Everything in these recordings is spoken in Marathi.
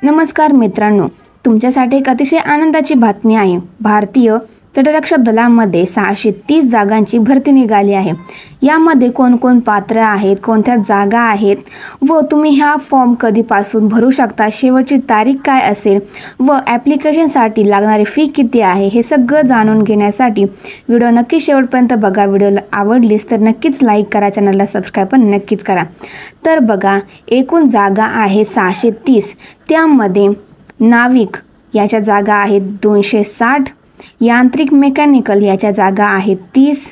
नमस्कार मित्रांनो, तुमच्यासाठी एक अतिशय आनंदाची बातमी आहे। भारतीय तटरक्षक दलामध्ये 630 जागांची भरती निघाली आहे। यामध्ये कोण पात्र आहेत, कोणत्या जागा आहेत व तुम्ही हा फॉर्म कधीपासून भरू शकता, शेवटची तारीख काय असेल व ॲप्लिकेशनसाठी लागणारी फी किती आहे, हे सगळं जाणून घेण्यासाठी व्हिडिओ नक्की शेवटपर्यंत बघा। व्हिडिओला आवडलीस तर नक्कीच लाईक करा, चॅनलला सबस्क्राईब पण नक्कीच करा। तर बघा, एकूण जागा आहे 630, त्यामध्ये नाविक याच्या जागा आहेत 260, यांत्रिक मेकॅनिकल याच्या जागा आहेत 30,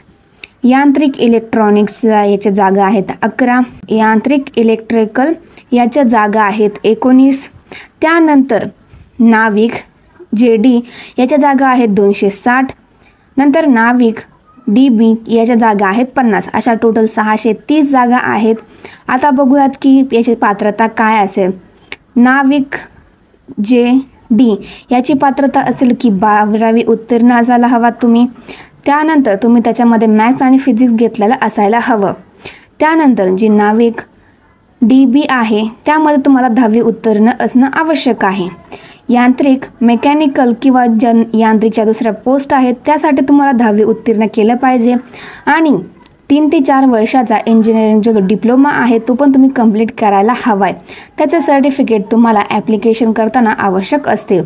यांत्रिक इलेक्ट्रॉनिक्स याच्या जागा आहेत 11, यांत्रिक इलेक्ट्रिकल याच्या जागा आहेत 19, त्यानंतर नाविक JD याच्या जागा आहेत 260, नंतर नाविक DB याच्या जागा आहेत 50। अशा टोटल 630 जागा आहेत। आता बघूयात की याची पात्रता काय असेल। नाविक JD याची पात्रता असेल की 12वी उत्तीर्ण असायला हवा तुम्ही, त्यानंतर तुम्ही त्याच्यामध्ये मॅथ्स आणि फिजिक्स घेतलेलं असायला हवं। त्यानंतर जी नाविक DB आहे त्यामध्ये तुम्हाला 10वी उत्तीर्ण असणं आवश्यक आहे। यांत्रिक मेकॅनिकल किंवा यांत्रिकच्या दुसऱ्या पोस्ट आहेत त्यासाठी तुम्हाला 10वी उत्तीर्ण केलं पाहिजे आणि 3 ते 4 वर्षाचा इंजिनिअरिंग जो डिप्लोमा आहे तो पण तुम्ही कंप्लीट करायला हवा आहे। त्याचं सर्टिफिकेट तुम्हाला ॲप्लिकेशन करताना आवश्यक असते।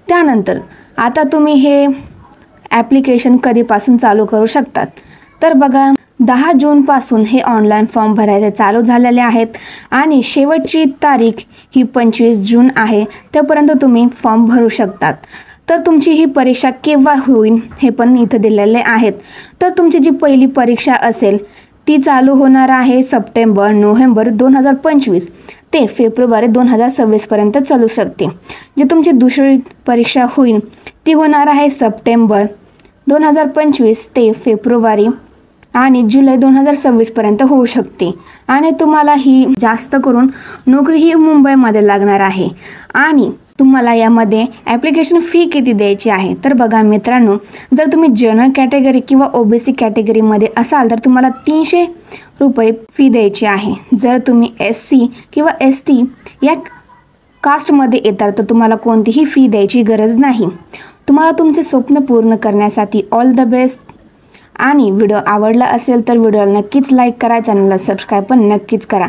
त्यानंतर आता तुम्ही हे ॲप्लिकेशन कधीपासून चालू करू शकतात, तर बघा 10 जूनपासून हे ऑनलाईन फॉर्म भरायचे चालू झालेले आहेत आणि शेवटची तारीख ही 25 जून आहे, त्यापर्यंत तुम्ही फॉर्म भरू शकतात। तर तुमची ही परीक्षा केव्हा होईल हे पण इथं दिलेले आहेत। तर तुमची जी पहिली परीक्षा असेल ती चालू होणार आहे सप्टेंबर-नोव्हेंबर 2025 ते फेब्रुवारी 2026 पर्यंत चालू शकते। जी तुमची दुसरी परीक्षा होईल ती होणार आहे सप्टेंबर 2025 ते फेब्रुवारी आणि जुलै 2026 पर्यंत होऊ शकते आणि तुम्हाला ही जास्त करून नोकरी ही मुंबईमध्ये लागणार आहे। आणि तुम्हाला यामध्ये ॲप्लिकेशन फी किती द्यायची आहे, तर बघा मित्रांनो, जर तुम्ही जनरल कॅटेगरी किंवा OBC कॅटेगरीमध्ये असाल तर तुम्हाला 300 रुपये फी द्यायची आहे। जर तुम्ही SC किंवा ST या कास्टमध्ये येतात तर तुम्हाला कोणतीही फी द्यायची गरज नाही। तुम्हाला तुमचे स्वप्न पूर्ण करण्यासाठी ऑल द बेस्ट। आणि व्हिडिओ आवडला असेल तर व्हिडिओला नक्कीच लाईक करा, चॅनलला सबस्क्राईब पण नक्कीच करा।